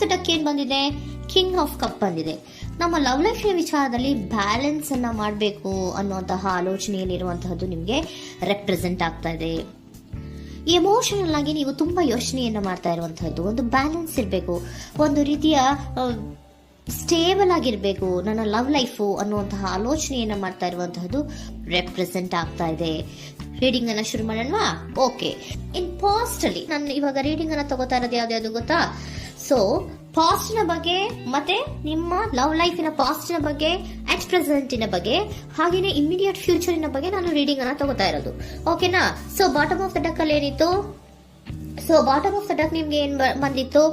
The duck ಏನ್ ಬಂದಿದೆ? King of cup ಬಂದಿದೆ. ನಮ್ಮ ಲವ್ ಲೈಫ್ ವಿಚಾರದಲ್ಲಿ ಬ್ಯಾಲೆನ್ಸ್ ಅನ್ನ ಮಾಡಬೇಕು ಅನ್ನುವಂತಹ ಆಲೋಚನೆಯಲ್ಲಿರುವಂತಹದ್ದು ನಿಮಗೆ ರೆಪ್ರೆಸೆಂಟ್ ಆಗ್ತಾ ಇದೆ. ಎಮೋಷನಲ್ ಆಗಿ ನೀವು ತುಂಬಾ ಯೋಚನೆಯನ್ನ ಮಾಡ್ತಾ ಇರುವಂತಹದ್ದು, ಒಂದು ಬ್ಯಾಲೆನ್ಸ್ ಇರಬೇಕು, ಒಂದು ರೀತಿಯ ಸ್ಟೇಬಲ್ ಆಗಿರ್ಬೇಕು ನನ್ನ ಲವ್ ಲೈಫು ಅನ್ನುವಂತಹ ಆಲೋಚನೆಯನ್ನ ಮಾಡ್ತಾ ಇರುವಂತಹದ್ದು ರೆಪ್ರೆಸೆಂಟ್ ಆಗ್ತಾ ಇದೆ. ರೀಡಿಂಗ್ ಅನ್ನ ಶುರು ಮಾಡೋಣವಾ? ಓಕೆ. ಇನ್ ಪಾಸ್ಟ್ ಅಲ್ಲಿ ನಾನು ಇವಾಗ ರೀಡಿಂಗ್ ಅನ್ನ ತಗೋತಾ ಇರೋದು ಯಾವ್ದು ಗೊತ್ತಾ? ಸೊ ಪಾಸ್ಟ್ ನ ಬಗ್ಗೆ ಮತ್ತೆ ನಿಮ್ಮ ಲವ್ ಲೈಫಿನ ಪಾಸ್ಟ್ ನ ಬಗ್ಗೆ, ಅಟ್ ಪ್ರೆಸೆಂಟಿನ ಬಗ್ಗೆ, ಹಾಗೇನೆ ಇಮಿಡಿಯೇಟ್ ಫ್ಯೂಚರಿನ ಬಗ್ಗೆ ನಾನು ರೀಡಿಂಗ್ ಅನ್ನ ತಗೋತಾ ಇರೋದು. ಓಕೆನಾ? So bottom of the duck ಅಲ್ಲಿ ಏನಿತ್ತು? So bottom of the duck ನಿಮ್ಗೆ ಏನ್ ಬಂದಿತ್ತು?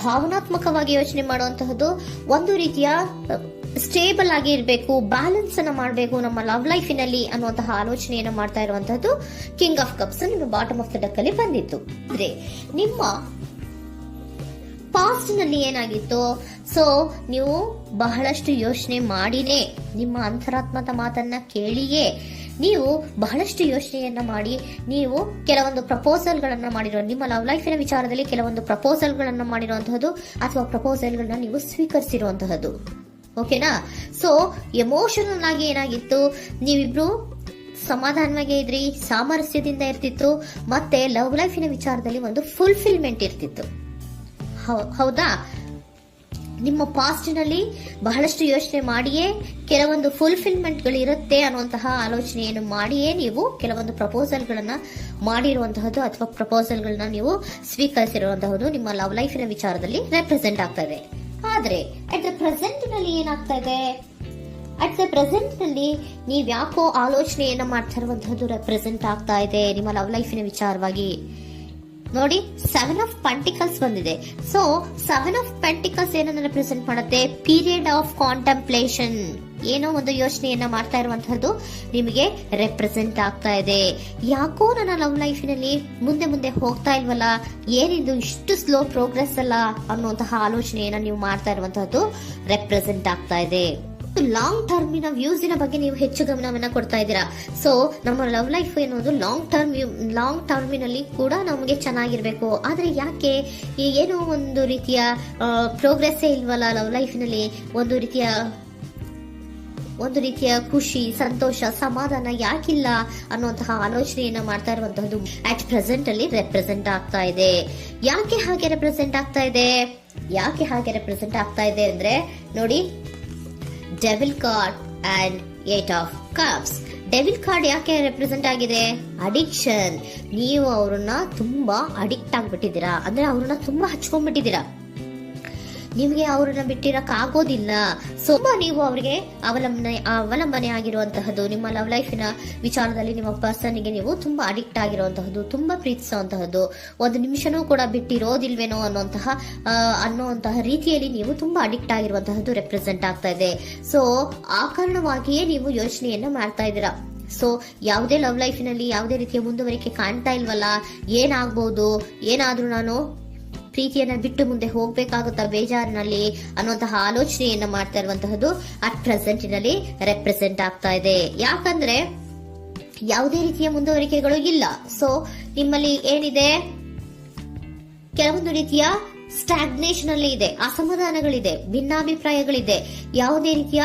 ಭಾವನಾತ್ಮಕವಾಗಿ ಯೋಚನೆ ಮಾಡುವಂತಹದ್ದು, ಒಂದು ರೀತಿಯ ಸ್ಟೇಬಲ್ ಆಗಿ ಇರಬೇಕು, ಬ್ಯಾಲೆನ್ಸ್ ಅನ್ನ ಮಾಡಬೇಕು ನಮ್ಮ ಲವ್ ಲೈಫಿನಲ್ಲಿ ಅನ್ನುವಂತಹ ಆಲೋಚನೆಯನ್ನು ಮಾಡ್ತಾ ಇರುವಂತಹದ್ದು ಕಿಂಗ್ ಆಫ್ ಕಪ್ಸ್ ನಿಮ್ಮ ಬಾಟಮ್ ಆಫ್ ದ ಡಕ್ ಅಲ್ಲಿ ಬಂದಿತ್ತು. ಅಂದ್ರೆ ನಿಮ್ಮ ಪಾಸ್ಟ್ ನಲ್ಲಿ ಏನಾಗಿತ್ತು? ಸೊ ನೀವು ಬಹಳಷ್ಟು ಯೋಚನೆ ಮಾಡಿನೇ, ನಿಮ್ಮ ಅಂತರಾತ್ಮದ ಮಾತನ್ನ ಕೇಳಿಯೇ ನೀವು ಬಹಳಷ್ಟು ಯೋಚನೆಯನ್ನ ಮಾಡಿ ನೀವು ಕೆಲವೊಂದು ಪ್ರಪೋಸಲ್ ಗಳನ್ನ ಮಾಡಿರೋ, ನಿಮ್ಮ ಲವ್ ಲೈಫಿನ ವಿಚಾರದಲ್ಲಿ ಕೆಲವೊಂದು ಪ್ರಪೋಸಲ್ ಗಳನ್ನ ಮಾಡಿರುವಂತಹದ್ದು ಅಥವಾ ಪ್ರಪೋಸಲ್ ಗಳನ್ನ ನೀವು ಸ್ವೀಕರಿಸಿರುವಂತಹದ್ದು. ಓಕೆನಾ? ಸೊ ಎಮೋಷನಲ್ ಆಗಿ ಏನಾಗಿತ್ತು? ನೀವಿಬ್ರು ಸಮಾಧಾನವಾಗಿ ಇದ್ರಿ, ಸಾಮರಸ್ಯದಿಂದ ಇರ್ತಿತ್ತು, ಮತ್ತೆ ಲವ್ ಲೈಫಿನ ವಿಚಾರದಲ್ಲಿ ಒಂದು ಫುಲ್ಫಿಲ್ಮೆಂಟ್ ಇರ್ತಿತ್ತು. ಹೌದಾ? ನಿಮ್ಮ ಪಾಸ್ಟ್ ನಲ್ಲಿ ಬಹಳಷ್ಟು ಯೋಚನೆ ಮಾಡಿಯೇ ಕೆಲವೊಂದು ಫುಲ್ಫಿಲ್ಮೆಂಟ್ ಗಳು ಇರುತ್ತೆ ಅನ್ನುವಂತಹ ಆಲೋಚನೆಯನ್ನು ಮಾಡಿಯೇ ನೀವು ಕೆಲವೊಂದು ಪ್ರಪೋಸಲ್ ಗಳನ್ನ ಮಾಡಿರುವಂತಹದ್ದು ಅಥವಾ ಪ್ರಪೋಸಲ್ ಗಳನ್ನ ನೀವು ಸ್ವೀಕರಿಸಿರುವಂತಹದ್ದು ನಿಮ್ಮ ಲವ್ ಲೈಫಿನ ವಿಚಾರದಲ್ಲಿ ರೆಪ್ರೆಸೆಂಟ್ ಆಗ್ತಾ ಇದೆ. ಆದ್ರೆ ಅಟ್ ದ ಪ್ರೆಸೆಂಟ್ ನಲ್ಲಿ ಏನಾಗ್ತಾ ಇದೆ? ಅಟ್ ದ ಪ್ರೆಸೆಂಟ್ ನಲ್ಲಿ ನೀವ್ ಯಾಕೋ ಆಲೋಚನೆಯನ್ನ ಮಾಡ್ತಾ ಇರುವಂತಹದ್ದು ರೆಪ್ರೆಸೆಂಟ್ ಆಗ್ತಾ ಇದೆ ನಿಮ್ಮ ಲವ್ ಲೈಫಿನ ವಿಚಾರವಾಗಿ. ನೋಡಿ, 7 ಆಫ್ ಪೆಂಟಿಕಲ್ಸ್ ಬಂದಿದೆ. ಸೊ 7 ಆಫ್ ಪೆಂಟಿಕಲ್ಸ್ ಏನನ್ನ ರೆಪ್ರೆಸೆಂಟ್ ಮಾಡುತ್ತೆ? ಪೀರಿಯಡ್ ಆಫ್ ಕಾಂಟೆಂಪ್ಲೇಷನ್, ಏನೋ ಒಂದು ಯೋಚನೆಯನ್ನ ಮಾಡ್ತಾ ಇರುವಂತಹದ್ದು ನಿಮಗೆ ರೆಪ್ರೆಸೆಂಟ್ ಆಗ್ತಾ ಇದೆ. ಯಾಕೋ ನನ್ನ ಲವ್ ಲೈಫಿನಲ್ಲಿ ಮುಂದೆ ಮುಂದೆ ಹೋಗ್ತಾ ಇಲ್ವಲ್ಲ, ಏನಿದು ಇಷ್ಟು ಸ್ಲೋ ಪ್ರೋಗ್ರೆಸ್ ಅಲ್ಲ ಅನ್ನುವಂತಹ ಆಲೋಚನೆಯನ್ನ ನೀವು ಮಾಡ್ತಾ ಇರುವಂತಹದ್ದು ರೆಪ್ರೆಸೆಂಟ್ ಆಗ್ತಾ ಇದೆ. ಲಾಂಗ್ ಟರ್ಮಿನ ವ್ಯೂಸಿನ ಬಗ್ಗೆ ನೀವು ಹೆಚ್ಚು ಗಮನವನ್ನ ಕೊಡ್ತಾ ಇದ್ದೀರಾ. ಸೊ ನಮ್ಮ ಲವ್ ಲೈಫ್ ಎನ್ನುವುದು ಲಾಂಗ್ ಟರ್ಮಿನಲ್ಲಿ ಕೂಡ ನಮಗೆ ಚೆನ್ನಾಗಿರ್ಬೇಕು. ಆದ್ರೆ ಯಾಕೆ ಏನೋ ಒಂದು ರೀತಿಯ ಪ್ರೋಗ್ರೆಸ್ ಇಲ್ವಲ್ಲ ಲವ್ ಲೈಫಿನಲ್ಲಿ, ಒಂದು ರೀತಿಯ ಖುಷಿ, ಸಂತೋಷ, ಸಮಾಧಾನ ಯಾಕಿಲ್ಲ ಅನ್ನುವಂತಹ ಆಲೋಚನೆಯನ್ನ ಮಾಡ್ತಾ ಇರುವಂತಹದ್ದು ಅಟ್ ಪ್ರೆಸೆಂಟ್ ಅಲ್ಲಿ ರೆಪ್ರೆಸೆಂಟ್ ಆಗ್ತಾ ಇದೆ. ಯಾಕೆ ಹಾಗೆ ರೆಪ್ರೆಸೆಂಟ್ ಆಗ್ತಾ ಇದೆ ಅಂದ್ರೆ ನೋಡಿ, devil card and 8 of cups. Devil card ಯಾಕೆ ರೆಪ್ರೆಸೆಂಟ್ ಆಗಿದೆ? ಅಡಿಕ್ಷನ್. ನೀವು ಅವ್ರನ್ನ ತುಂಬಾ ಅಡಿಕ್ಟ್ ಆಗ್ಬಿಟ್ಟಿದ್ದೀರಾ, ಅಂದ್ರೆ ಅವ್ರನ್ನ ತುಂಬಾ ಹಚ್ಕೊಂಡ್ಬಿಟ್ಟಿದ್ದೀರಾ, ನಿಮಗೆ ಅವ್ರನ್ನ ಬಿಟ್ಟಿರಕ್ ಆಗೋದಿಲ್ಲ. ಸೊ ನೀವು ಅವರಿಗೆ ಅವಲಂಬನೆ ಆಗಿರುವಂತಹದ್ದು, ನಿಮ್ಮ ಲವ್ ಲೈಫಿನ ವಿಚಾರದಲ್ಲಿ ನಿಮ್ಮ ಪರ್ಸನ್ಗೆ ನೀವು ತುಂಬಾ ಅಡಿಕ್ಟ್ ಆಗಿರುವಂತಹದ್ದು, ತುಂಬಾ ಪ್ರೀತಿಸುವಂತಹದ್ದು, ಒಂದು ನಿಮಿಷನೂ ಕೂಡ ಬಿಟ್ಟಿರೋದಿಲ್ವೇನೋ ಅನ್ನುವಂತಹ ರೀತಿಯಲ್ಲಿ ನೀವು ತುಂಬಾ ಅಡಿಕ್ಟ್ ಆಗಿರುವಂತಹದ್ದು ರೆಪ್ರೆಸೆಂಟ್ ಆಗ್ತಾ ಇದೆ. ಸೊ ಆ ಕಾರಣವಾಗಿಯೇ ನೀವು ಯೋಚನೆಯನ್ನ ಮಾಡ್ತಾ ಇದ್ದೀರಾ. ಸೊ ಯಾವುದೇ ಲವ್ ಲೈಫಿನಲ್ಲಿ ಯಾವುದೇ ರೀತಿಯ ಮುಂದುವರಿಕೆ ಕಾಣ್ತಾ ಇಲ್ವಲ್ಲ, ಏನಾಗ್ಬಹುದು, ಏನಾದ್ರೂ ನಾನು ಪ್ರೀತಿಯನ್ನ ಬಿಟ್ಟು ಮುಂದೆ ಹೋಗ್ಬೇಕಾಗುತ್ತಾ ಬೇಜಾರಿನಲ್ಲಿ ಅನ್ನುವಂತಹ ಆಲೋಚನೆಯನ್ನ ಮಾಡ್ತಾ ಇರುವಂತಹದ್ದು ಅಟ್ ಪ್ರೆಸೆಂಟಿನಲ್ಲಿ ರೆಪ್ರೆಸೆಂಟ್ ಆಗ್ತಾ ಇದೆ. ಯಾಕಂದ್ರೆ ಯಾವುದೇ ರೀತಿಯ ಮುಂದುವರಿಕೆಗಳು ಇಲ್ಲ. ಸೊ ನಿಮ್ಮಲ್ಲಿ ಏನಿದೆ? ಕೆಲವೊಂದು ರೀತಿಯ ಸ್ಟಾಗ್ನೇಷನ್ ಅಲ್ಲಿ ಇದೆ, ಅಸಮಾಧಾನಗಳಿದೆ, ಭಿನ್ನಾಭಿಪ್ರಾಯಗಳಿದೆ. ಯಾವುದೇ ರೀತಿಯ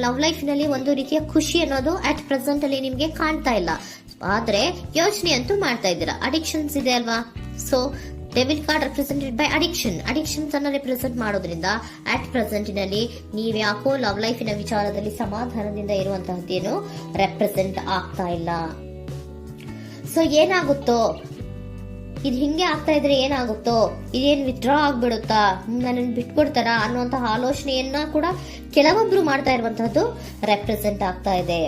ಲವ್ ಲೈಫಿನಲ್ಲಿ ಒಂದು ರೀತಿಯ ಖುಷಿ ಅನ್ನೋದು ಅಟ್ ಪ್ರೆಸೆಂಟ್ ಅಲ್ಲಿ ನಿಮ್ಗೆ ಕಾಣ್ತಾ ಇಲ್ಲ. ಆದ್ರೆ ಯೋಚನೆ ಅಂತೂ ಮಾಡ್ತಾ ಇದ್ದೀರಾ. ಅಡಿಕ್ಷನ್ಸ್ ಇದೆ ಅಲ್ವಾ? So devil card represented by addictions ಅನ್ನ ರೆಪ್ರೆಸೆಂಟ್ ಮಾಡೋದ್ರಿಂದ ಅಟ್ ಪ್ರೆಸೆಂಟಿನಲ್ಲಿ ನೀವ್ ಯಾಕೋ ಲವ್ ಲೈಫಿನ ವಿಚಾರದಲ್ಲಿ ಸಮಾಧಾನದಿಂದ ಇರುವಂತಹದ್ದೇನು ರೆಪ್ರೆಸೆಂಟ್ ಆಗ್ತಾ ಇಲ್ಲ. ಸೊ ಏನಾಗುತ್ತೋ, ಇದು ಹಿಂಗೆ ಆಗ್ತಾ ಇದ್ರೆ ಏನಾಗುತ್ತೋ, ಇದೇನ್ ವಿತ್ಡ್ರಾ ಆಗ್ಬಿಡುತ್ತಾ, ನನ್ನನ್ನು ಬಿಟ್ಬಿಡ್ತಾರ ಅನ್ನುವಂತಹ ಆಲೋಚನೆಯನ್ನ ಕೂಡ ಕೆಲವೊಬ್ರು ಮಾಡ್ತಾ ಇರುವಂತಹದ್ದು ರೆಪ್ರೆಸೆಂಟ್ ಆಗ್ತಾ ಇದೆ.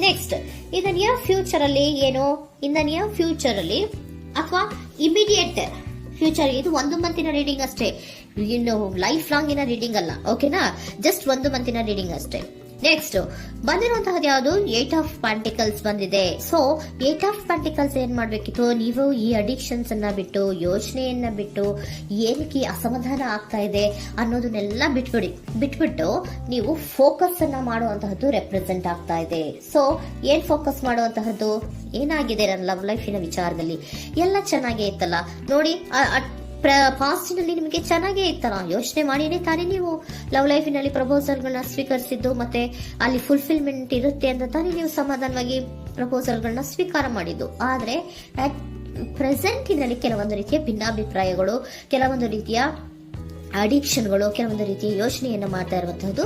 Next, in the near future ಅಲ್ಲಿ ಏನು? ಇನ್ ದ ನಿಯರ್ ಫ್ಯೂಚರ್ ಅಲ್ಲಿ ಅಥವಾ ಇಮಿಡಿಯೇಟ್ ಫ್ಯೂಚರ್, ಇದು 1 ಮಂತಿನ ರೀಡಿಂಗ್ ಅಷ್ಟೇ, ಇನ್ನು ಲೈಫ್ ಲಾಂಗಿನ ರೀಡಿಂಗ್ ಅಲ್ಲ. ಓಕೆನಾ? ಜಸ್ಟ್ 1 ಮಂತಿನ ರೀಡಿಂಗ್ ಅಷ್ಟೇ. ನೆಕ್ಸ್ಟ್ ಬಂದಿರುವಂತಹದ್ದು ಯಾವುದು? 8 ಆಫ್ ಪೆಂಟಿಕಲ್ಸ್ ಬಂದಿದೆ. ಸೊ 8 ಆಫ್ ಪೆಂಟಿಕಲ್ಸ್ ಏನ್ ಮಾಡ್ಬೇಕಿತ್ತು? ನೀವು ಈ ಅಡಿಕ್ಷನ್ಸ್ ಅನ್ನ ಬಿಟ್ಟು, ಯೋಚನೆಯನ್ನ ಬಿಟ್ಟು, ಏನಕ್ಕೆ ಅಸಮಾಧಾನ ಆಗ್ತಾ ಇದೆ ಅನ್ನೋದನ್ನೆಲ್ಲ ಬಿಟ್ಬಿಟ್ಟು ನೀವು ಫೋಕಸ್ ಅನ್ನ ಮಾಡುವಂತಹದ್ದು ರೆಪ್ರೆಸೆಂಟ್ ಆಗ್ತಾ ಇದೆ. ಸೊ ಏನ್ ಫೋಕಸ್ ಮಾಡುವಂತಹದ್ದು? ಏನಾಗಿದೆ ನನ್ನ ಲವ್ ಲೈಫಿನ ವಿಚಾರದಲ್ಲಿ? ಎಲ್ಲ ಚೆನ್ನಾಗೇ ಇತ್ತಲ್ಲ ನೋಡಿ, ಪಾಸ್ಟಿನಲ್ಲಿ ನಿಮಗೆ ಚೆನ್ನಾಗೇ ಇತ್ತಲ್ಲ, ಯೋಚನೆ ಮಾಡಿನೇ ತಾನೇ ನೀವು ಲವ್ ಲೈಫಿನಲ್ಲಿ ಪ್ರಪೋಸಲ್ಗಳನ್ನ ಸ್ವೀಕರಿಸಿದ್ದು, ಮತ್ತೆ ಅಲ್ಲಿ ಫುಲ್ಫಿಲ್ಮೆಂಟ್ ಇರುತ್ತೆ ಅಂತ ತಾನೇ ನೀವು ಸಮಾಧಾನವಾಗಿ ಪ್ರಪೋಸಲ್ಗಳನ್ನ ಸ್ವೀಕಾರ ಮಾಡಿದ್ದು. ಆದ್ರೆ ಅಟ್ ಪ್ರೆಸೆಂಟಿನಲ್ಲಿ ಕೆಲವೊಂದು ರೀತಿಯ ಭಿನ್ನಾಭಿಪ್ರಾಯಗಳು, ಕೆಲವೊಂದು ರೀತಿಯ ಅಡಿಕ್ಷನ್ಗಳು, ಕೆಲವೊಂದು ರೀತಿಯ ಯೋಚನೆಯನ್ನು ಮಾಡ್ತಾ ಇರುವಂತಹದ್ದು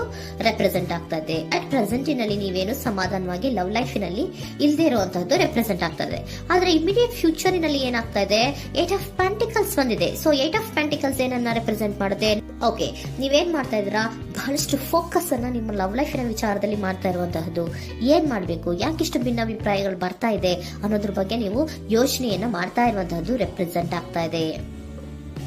ರೆಪ್ರೆಸೆಂಟ್ ಆಗ್ತಾ ಇದೆ. ಅಟ್ ಪ್ರೆಸೆಂಟಿನಲ್ಲಿ ನೀವೇನು ಸಮಾಧಾನವಾಗಿ ಲವ್ ಲೈಫಿನಲ್ಲಿ ಇಲ್ಲದೆ ಇರುವಂತಹದ್ದು ರೆಪ್ರೆಸೆಂಟ್ ಆಗ್ತಾ ಇದೆ. ಆದ್ರೆ ಇಮಿಡಿಯೇಟ್ ಫ್ಯೂಚರಿನಲ್ಲಿ ಏನಾಗ್ತಾ ಇದೆ, 8 ಆಫ್ ಪೆಂಟಿಕಲ್ಸ್ ಬಂದಿದೆ. ಸೊ 8 ಆಫ್ ಪೆಂಟಿಕಲ್ಸ್ ಏನನ್ನ ರೆಪ್ರೆಸೆಂಟ್ ಮಾಡುತ್ತೆ? ಓಕೆ, ನೀವೇನ್ ಮಾಡ್ತಾ ಇದ್ದೀರಾ, ಬಹಳಷ್ಟು ಫೋಕಸ್ ಅನ್ನ ನಿಮ್ಮ ಲವ್ ಲೈಫಿನ ವಿಚಾರದಲ್ಲಿ ಮಾಡ್ತಾ ಇರುವಂತಹದ್ದು. ಏನ್ ಮಾಡ್ಬೇಕು, ಯಾಕಿಷ್ಟು ಭಿನ್ನಾಭಿಪ್ರಾಯಗಳು ಬರ್ತಾ ಇದೆ ಅನ್ನೋದ್ರ ಬಗ್ಗೆ ನೀವು ಯೋಚನೆಯನ್ನ ಮಾಡ್ತಾ ಇರುವಂತಹದ್ದು ರೆಪ್ರೆಸೆಂಟ್ ಆಗ್ತಾ ಇದೆ.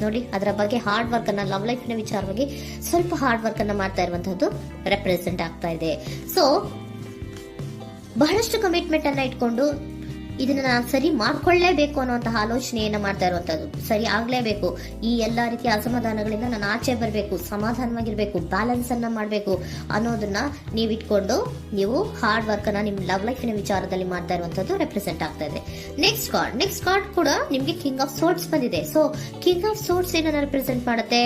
ನೋಡಿ, ಅದರ ಬಗ್ಗೆ ಹಾರ್ಡ್ ವರ್ಕ್ ಅನ್ನ, ಲವ್ ಲೈಫಿನ ವಿಚಾರವಾಗಿ ಸ್ವಲ್ಪ ಹಾರ್ಡ್ ವರ್ಕ್ ಅನ್ನ ಮಾಡ್ತಾ ಇರುವಂತಹದ್ದು ರೆಪ್ರೆಸೆಂಟ್ ಆಗ್ತಾ ಇದೆ. ಸೊ ಬಹಳಷ್ಟು ಕಮಿಟ್ಮೆಂಟ್ ಅನ್ನ ಇಟ್ಕೊಂಡು ಇದನ್ನ ನಾನು ಸರಿ ಮಾಡ್ಕೊಳ್ಳೇಬೇಕು ಅನ್ನುವಂತಹ ಆಲೋಚನೆಯನ್ನ ಮಾಡ್ತಾ ಇರುವಂತದ್ದು. ಸರಿ ಆಗ್ಲೇಬೇಕು, ಈ ಎಲ್ಲಾ ರೀತಿಯ ಅಸಮಾಧಾನಗಳಿಂದ ನಾನು ಆಚೆ ಬರಬೇಕು, ಸಮಾಧಾನವಾಗಿರ್ಬೇಕು, ಬ್ಯಾಲೆನ್ಸ್ ಅನ್ನ ಮಾಡಬೇಕು ಅನ್ನೋದನ್ನ ನೀವು ಇಟ್ಕೊಂಡು ನೀವು ಹಾರ್ಡ್ ವರ್ಕ್ ಅನ್ನ ನಿಮ್ ಲವ್ ಲೈಫಿನ ವಿಚಾರದಲ್ಲಿ ಮಾಡ್ತಾ ಇರುವಂತದ್ದು ರೆಪ್ರೆಸೆಂಟ್ ಆಗ್ತಾ ಇದೆ. ನೆಕ್ಸ್ಟ್ ಕಾರ್ಡ್ ಕೂಡ ನಿಮ್ಗೆ ಕಿಂಗ್ ಆಫ್ ಸೋರ್ಟ್ಸ್ ಬಂದಿದೆ. ಸೊ ಕಿಂಗ್ ಆಫ್ ಸೋರ್ಟ್ಸ್ ಏನನ್ನ ರೆಪ್ರೆಸೆಂಟ್ ಮಾಡುತ್ತೆ?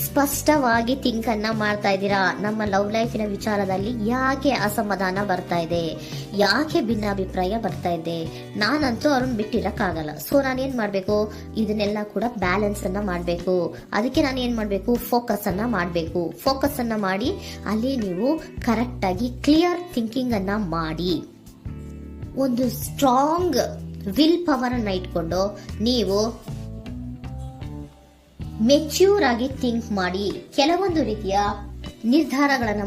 ಸ್ಪಷ್ಟವಾಗಿ ಥಿಂಕ್ ಅನ್ನ ಮಾಡ್ತಾ ಇದ್ದೀರಾ. ನಮ್ಮ ಲವ್ ಲೈಫಿನ ವಿಚಾರದಲ್ಲಿ ಯಾಕೆ ಅಸಮಾಧಾನ ಬರ್ತಾ ಇದೆ, ಯಾಕೆ ಭಿನ್ನಾಭಿಪ್ರಾಯ ಬರ್ತಾ ಇದೆ, ನಾನಂತೂ ಅವ್ರನ್ನ ಬಿಟ್ಟಿರಕ್ಕಾಗಲ್ಲ. ಸೊ ನಾನೇನ್ ಮಾಡ್ಬೇಕು, ಇದನ್ನೆಲ್ಲ ಕೂಡ ಬ್ಯಾಲೆನ್ಸ್ ಅನ್ನ ಮಾಡ್ಬೇಕು. ಅದಕ್ಕೆ ನಾನು ಏನ್ ಮಾಡ್ಬೇಕು, ಫೋಕಸ್ ಅನ್ನ ಮಾಡ್ಬೇಕು. ಫೋಕಸ್ ಅನ್ನ ಮಾಡಿ ಅಲ್ಲಿ ನೀವು ಕರೆಕ್ಟ್ ಆಗಿ ಕ್ಲಿಯರ್ ಥಿಂಕಿಂಗ್ ಅನ್ನ ಮಾಡಿ, ಒಂದು ಸ್ಟ್ರಾಂಗ್ ವಿಲ್ ಪವರ್ ಅನ್ನ ಇಟ್ಕೊಂಡು ನೀವು ಮೆಚ್ಯೂರ್ ಆಗಿ ಥಿಂಕ್ ಮಾಡಿ ಕೆಲವೊಂದು ರೀತಿಯ ನಿರ್ಧಾರಗಳನ್ನ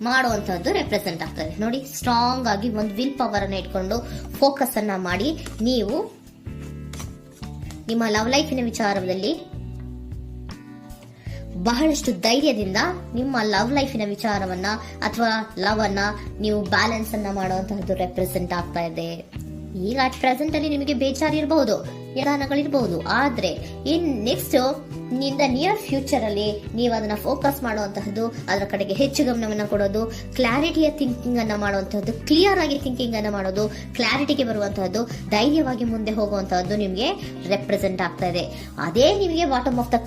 ಮಾಡುವಂತಹದ್ದು ರೆಪ್ರೆಸೆಂಟ್ ಆಗ್ತದೆ. ನೋಡಿ, ಸ್ಟ್ರಾಂಗ್ ಆಗಿ ಒಂದು ವಿಲ್ ಪವರ್ ಅನ್ನ ಇಟ್ಕೊಂಡು ಫೋಕಸ್ ಅನ್ನ ಮಾಡಿ ನೀವು ನಿಮ್ಮ ಲವ್ ಲೈಫಿನ ವಿಚಾರದಲ್ಲಿ ಬಹಳಷ್ಟು ಧೈರ್ಯದಿಂದ ನಿಮ್ಮ ಲವ್ ಲೈಫಿನ ವಿಚಾರವನ್ನ ಅಥವಾ ಲವ್ ಅನ್ನ ನೀವು ಬ್ಯಾಲೆನ್ಸ್ ಅನ್ನ ಮಾಡುವಂತಹದ್ದು ರೆಪ್ರೆಸೆಂಟ್ ಆಗ್ತಾ ಇದೆ. ಈಗ ಅಟ್ ಪ್ರೆಸೆಂಟ್ ಅಲ್ಲಿ ನಿಮಗೆ ಬೇಜಾರಿರಬಹುದು, ನಿಧಾನಗಳಿರಬಹುದು, ಆದ್ರೆ ಇನ್ ನೆಕ್ಸ್ಟ್ ನಿಂದ ನಿಯರ್ ಫ್ಯೂಚರ್ ಅಲ್ಲಿ ನೀವು ಅದನ್ನ ಫೋಕಸ್ ಮಾಡುವಂತಹದ್ದು, ಅದರ ಕಡೆಗೆ ಹೆಚ್ಚು ಗಮನವನ್ನ ಕೊಡೋದು, ಕ್ಲಾರಿಟಿಯ ಥಿಂಕಿಂಗ್ ಅನ್ನ ಮಾಡುವಂತಹದ್ದು, ಕ್ಲಿಯರ್ ಆಗಿ ಥಿಂಕಿಂಗ್ ಅನ್ನ ಮಾಡೋದು, ಕ್ಲಾರಿಟಿಗೆ ಬರುವಂತಹದ್ದು, ಧೈರ್ಯವಾಗಿ ಮುಂದೆ ಹೋಗುವಂತಹದ್ದು ನಿಮ್ಗೆ ರೆಪ್ರೆಸೆಂಟ್ ಆಗ್ತಾ ಇದೆ. ಅದೇ ನಿಮಗೆ ಬಾಟಮ್ ಆಫ್ ದ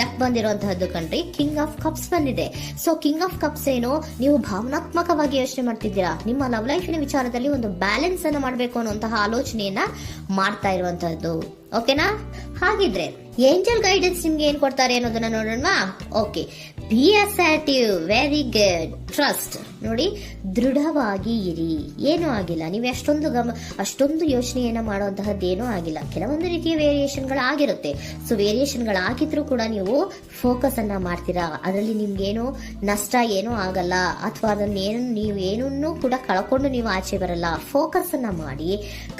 ಡಕ್ ಬಂದಿರುವಂತಹದ್ದು ಕಣ್ರಿ, ಕಿಂಗ್ ಆಫ್ ಕಪ್ಸ್ ಬಂದಿದೆ. ಸೊ ಕಿಂಗ್ ಆಫ್ ಕಪ್ಸ್ ಏನು, ನೀವು ಭಾವನಾತ್ಮಕವಾಗಿ ಯೋಚನೆ ಮಾಡ್ತಿದ್ದೀರಾ, ನಿಮ್ಮ ಲವ್ ಲೈಫಿನ ವಿಚಾರದಲ್ಲಿ ಒಂದು ಬ್ಯಾಲೆನ್ಸ್ ಅನ್ನ ಮಾಡಬೇಕು ಅನ್ನುವಂತಹ ಆಲೋಚನೆಯನ್ನ ಮಾಡ್ತಾ ಇರುವಂತಹದ್ದು. ಓಕೆನಾ? ಹಾಗಿದ್ರೆ ಏಂಜಲ್ ಗೈಡೆನ್ಸ್ ನಿಮ್ಗೆ ಏನ್ ಕೊಡ್ತಾರೆ ಅನ್ನೋದನ್ನ ನೋಡೋಣ. Okay, B assertive, very good, trust. ನೋಡಿ, ದೃಢವಾಗಿ ಇರಿ, ಏನೂ ಆಗಿಲ್ಲ. ನೀವು ಅಷ್ಟೊಂದು ಯೋಚನೆಯನ್ನ ಮಾಡುವಂತಹದ್ದೇನೂ ಆಗಿಲ್ಲ. ಕೆಲವೊಂದು ರೀತಿಯ ವೇರಿಯೇಷನ್ಗಳಾಗಿರುತ್ತೆ. ಸೊ ವೇರಿಯೇಷನ್ಗಳಾಗಿದ್ರು ಕೂಡ ನೀವು ಫೋಕಸ್ ಅನ್ನ ಮಾಡ್ತೀರಾ, ಅದರಲ್ಲಿ ನಿಮ್ಗೇನು ನಷ್ಟ ಏನೂ ಆಗಲ್ಲ, ಅಥವಾ ನೀವು ಏನನ್ನೂ ಕೂಡ ಕಳ್ಕೊಂಡು ನೀವು ಆಚೆ ಬರಲ್ಲ. ಫೋಕಸ್ ಅನ್ನ ಮಾಡಿ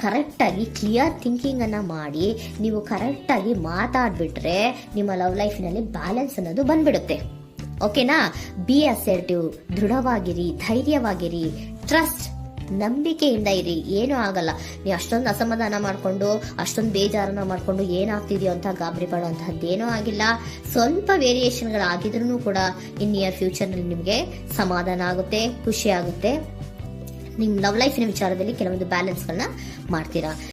ಕರೆಕ್ಟ್ ಆಗಿ ಕ್ಲಿಯರ್ ಥಿಂಕಿಂಗ್ ಅನ್ನ ಮಾಡಿ ನೀವು ಕರೆಕ್ಟ್ ಆಗಿ ಮಾತಾಡ್ಬಿಟ್ರೆ ನಿಮ್ಮ ಲವ್ ಲೈಫಿನಲ್ಲಿ ಬ್ಯಾಲೆನ್ಸ್ ಅನ್ನೋದು ಬಂದ್ಬಿಡುತ್ತೆ. ಓಕೆನಾ? ಬಿ ಅಸರ್ಟಿವ್, ದೃಢವಾಗಿರಿ, ಧೈರ್ಯವಾಗಿರಿ, ಟ್ರಸ್ಟ್, ನಂಬಿಕೆಯಿಂದ ಇರಿ, ಏನೂ ಆಗಲ್ಲ. ನೀವು ಅಷ್ಟೊಂದು ಅಸಮಾಧಾನ ಮಾಡ್ಕೊಂಡು ಅಷ್ಟೊಂದು ಬೇಜಾರನ್ನ ಮಾಡ್ಕೊಂಡು ಏನಾಗ್ತಿದೆಯೋ ಅಂತ ಗಾಬರಿ ಪಡುವಂತಹದ್ದೇನೂ ಆಗಿಲ್ಲ. ಸ್ವಲ್ಪ ವೇರಿಯೇಷನ್ಗಳಾಗಿದ್ರು ಕೂಡ ಇನ್ ನಿಯರ್ ಫ್ಯೂಚರ್ ನಲ್ಲಿ ನಿಮಗೆ ಸಮಾಧಾನ ಆಗುತ್ತೆ, ಖುಷಿ ಆಗುತ್ತೆ. ನಿಮ್ ಲವ್ ಲೈಫಿನ ವಿಚಾರದಲ್ಲಿ ಕೆಲವೊಂದು ಬ್ಯಾಲೆನ್ಸ್ ಗಳನ್ನ ಮಾಡ್ತೀರಾ.